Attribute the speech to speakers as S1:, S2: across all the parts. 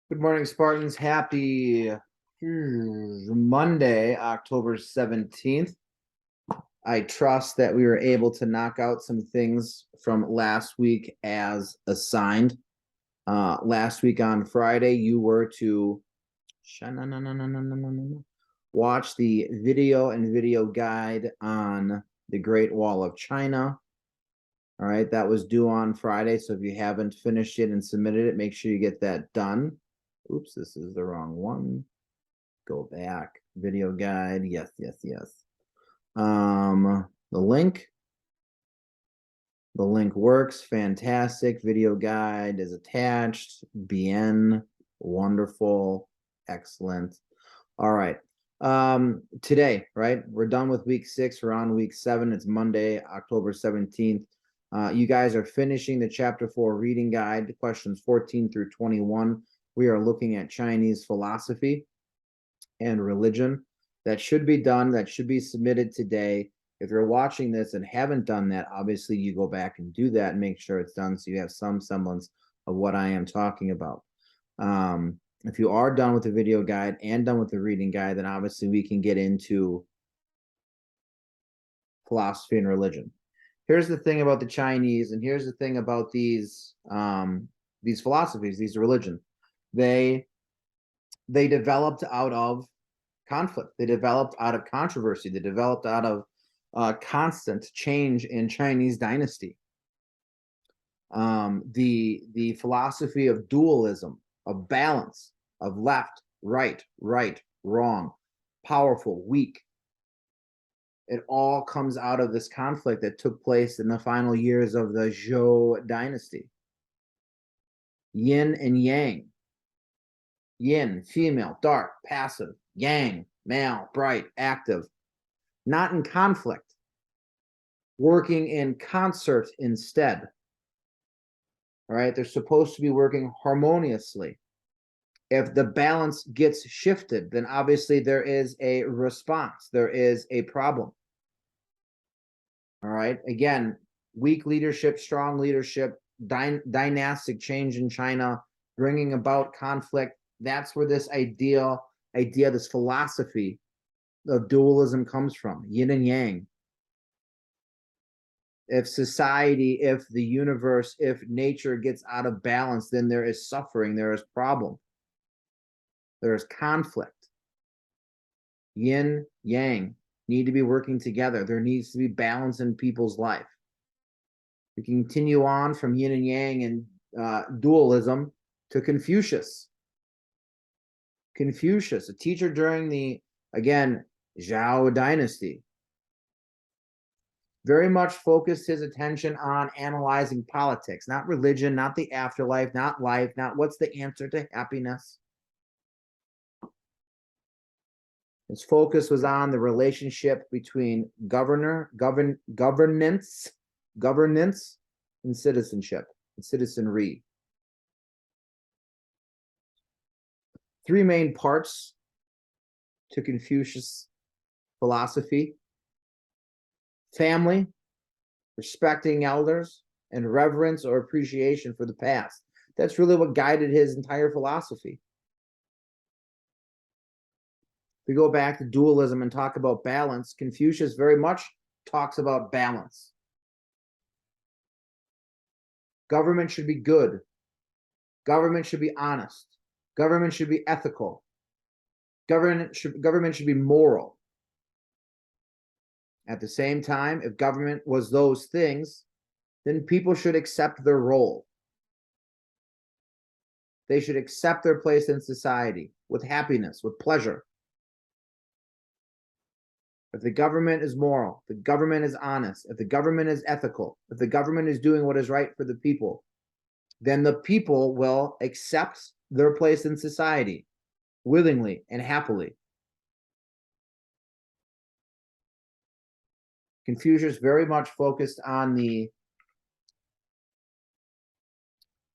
S1: Good morning, Spartans. Happy Monday, October 17th. I trust that we were able to knock out some things from last week as assigned. Last week on Friday, you were to watch the video guide on the Great Wall of China. All right, that was due on Friday. So if you haven't finished it and submitted it, make sure you get that done. Oops, this is the wrong one. Go back. Video guide. Yes. The link. The link works. Fantastic. Video guide is attached. BN. Wonderful. Excellent. All right. Today, right? We're done with week 6. We're on week 7. It's Monday, October 17th. You guys are finishing the chapter 4 reading guide, questions 14 through 21. We are looking at Chinese philosophy and religion. That should be done. That should be submitted today. If you're watching this and haven't done that, obviously you go back and do that and make sure it's done so you have some semblance of what I am talking about. If you are done with the video guide and done with the reading guide, then obviously we can get into philosophy and religion. Here's the thing about the Chinese, and here's the thing about these philosophies, these religions. They developed out of conflict. They developed out of controversy. They developed out of constant change in Chinese dynasty. The philosophy of dualism, of balance, of left, right, wrong, powerful, weak. It all comes out of this conflict that took place in the final years of the Zhou dynasty. Yin and yang. Yin, female, dark, passive. Yang, male, bright, active. Not in conflict. Working in concert instead. All right, they're supposed to be working harmoniously. If the balance gets shifted, then obviously there is a response. There is a problem. All right. Again, weak leadership, strong leadership, dynastic change in China, bringing about conflict. That's where this idea, this philosophy of dualism comes from, yin and yang. If society, if the universe, if nature gets out of balance, then there is suffering, there is problem, there is conflict. Yin, yang need to be working together. There needs to be balance in people's life. We continue on from yin and yang and dualism to Confucius. Confucius, a teacher during the, again, Zhou dynasty, very much focused his attention on analyzing politics, not religion, not the afterlife, not life, not what's the answer to happiness. His focus was on the relationship between governance, and citizenship, and citizenry. 3 main parts to Confucius philosophy: family, respecting elders, and reverence or appreciation for the past. That's really what guided his entire philosophy. If we go back to dualism and talk about balance, Confucius very much talks about balance. Government should be good. Government should be honest. Government should be ethical. Government should be moral. At the same time, if government was those things, then people should accept their role. They should accept their place in society with happiness, with pleasure. If the government is moral, if the government is honest, if the government is ethical, if the government is doing what is right for the people, then the people will accept their place in society willingly and happily. Confucius very much focused on the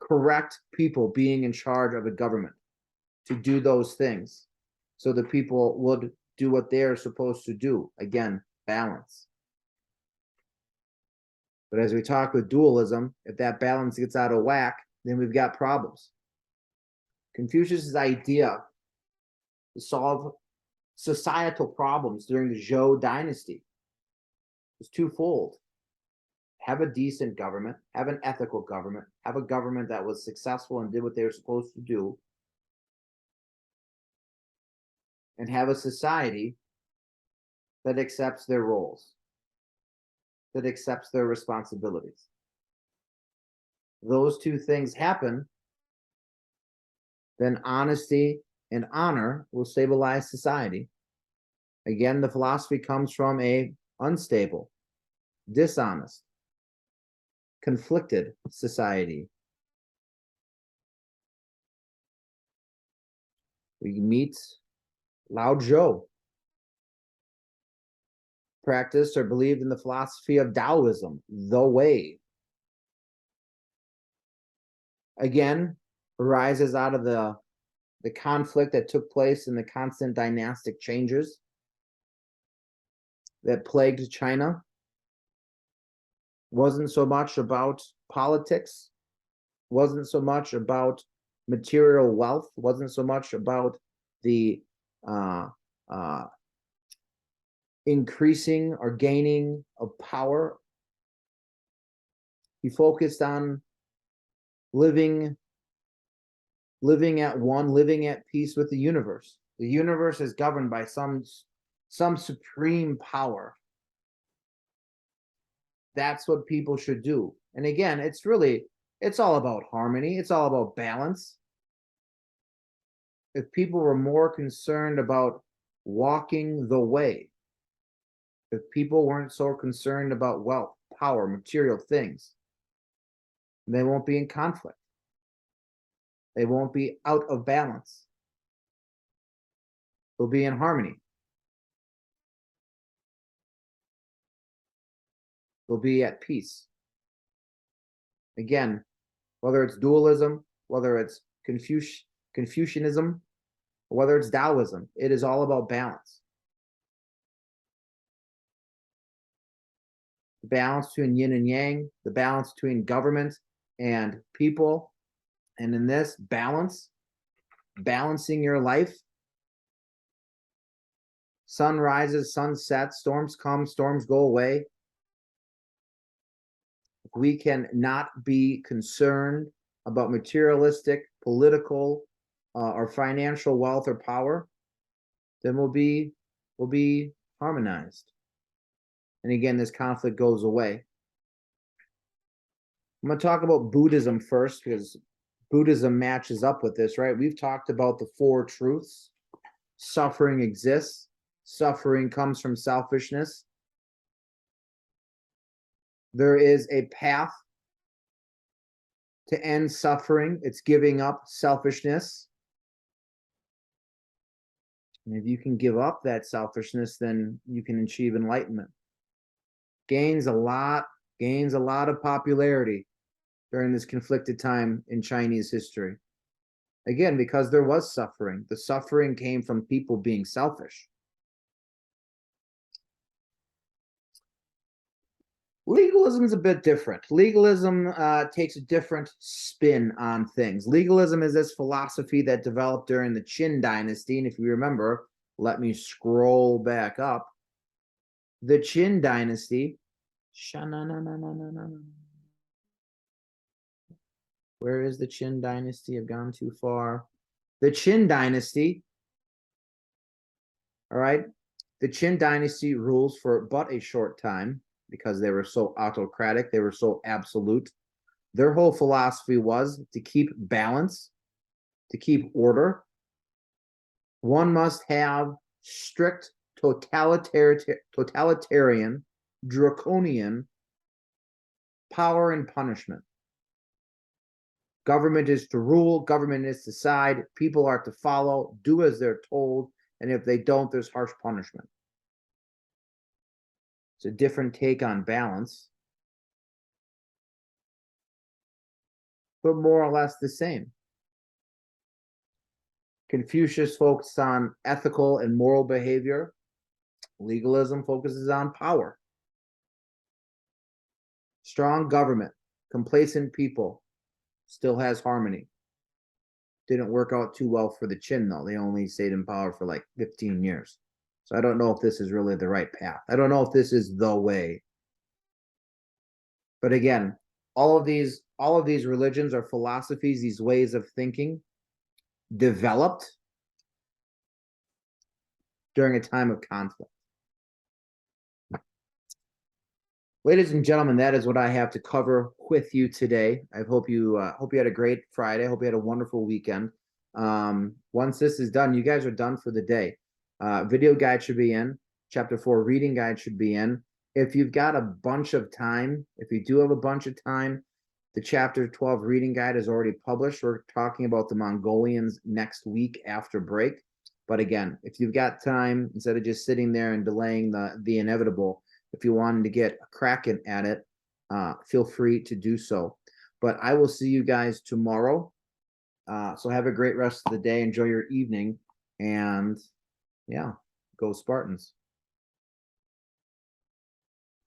S1: correct people being in charge of the government to do those things so the people would do what they're supposed to do. Again, balance. But as we talk with dualism, if that balance gets out of whack, then we've got problems. Confucius' idea to solve societal problems during the Zhou dynasty was twofold. Have a decent government, have an ethical government, have a government that was successful and did what they were supposed to do, and have a society that accepts their roles, that accepts their responsibilities. Those two things happen, then honesty and honor will stabilize society. Again, the philosophy comes from a unstable, dishonest, conflicted society. We meet Lao Tzu, practiced or believed in the philosophy of Taoism, the way. Again, arises out of the conflict that took place in the constant dynastic changes that plagued China. Wasn't so much about politics, wasn't so much about material wealth, wasn't so much about the increasing or gaining of power. He focused on living at one, living at peace with the universe. The universe is governed by some supreme power. That's what people should do. And again, it's all about harmony. It's all about balance. If people were more concerned about walking the way, if people weren't so concerned about wealth, power, material things, they won't be in conflict. They won't be out of balance. They'll be in harmony. They'll be at peace. Again, whether it's dualism, whether it's Confucianism, or whether it's Taoism, it is all about balance. The balance between yin and yang, the balance between government and people. And in this balance, balancing your life, sun rises, sun sets, storms come, storms go away. We can not be concerned about materialistic, political, or financial wealth or power, then we'll be harmonized. And again, this conflict goes away. I'm going to talk about Buddhism first because Buddhism matches up with this, right? We've talked about the four truths. Suffering exists. Suffering comes from selfishness. There is a path to end suffering. It's giving up selfishness. And if you can give up that selfishness, then you can achieve enlightenment. Gains a lot of popularity during this conflicted time in Chinese history. Again, because there was suffering. The suffering came from people being selfish. Legalism is a bit different. Legalism takes a different spin on things. Legalism is this philosophy that developed during the Qin dynasty. And if you remember, let me scroll back up. The Qin dynasty. Where is the Qin dynasty? I've gone too far. The Qin dynasty. All right. The Qin dynasty rules for but a short time because they were so autocratic. They were so absolute. Their whole philosophy was to keep balance, to keep order. One must have strict totalitarian, draconian power and punishment. Government is to rule, government is to decide, people are to follow, do as they're told, and if they don't, there's harsh punishment. It's a different take on balance, but more or less the same. Confucius focused on ethical and moral behavior. Legalism focuses on power. Strong government, complacent people, still has harmony. didn't work out too well for the Qin, though. They only stayed in power for like 15 years. So I don't know if this is really the right path. I don't know if this is the way. But again, all of these religions or philosophies, these ways of thinking, developed during a time of conflict. Ladies and gentlemen, that is what I have to cover with you today. I hope you had a great Friday. I hope you had a wonderful weekend. Once this is done, you guys are done for the day. Video guide should be in. Chapter 4 reading guide should be in. If you've got a bunch of time, if you do have a bunch of time, the chapter 12 reading guide is already published. We're talking about the Mongolians next week after break. But again, if you've got time, instead of just sitting there and delaying the inevitable, if you wanted to get a crack at it, feel free to do so. But I will see you guys tomorrow. So have a great rest of the day. Enjoy your evening. And yeah, go Spartans.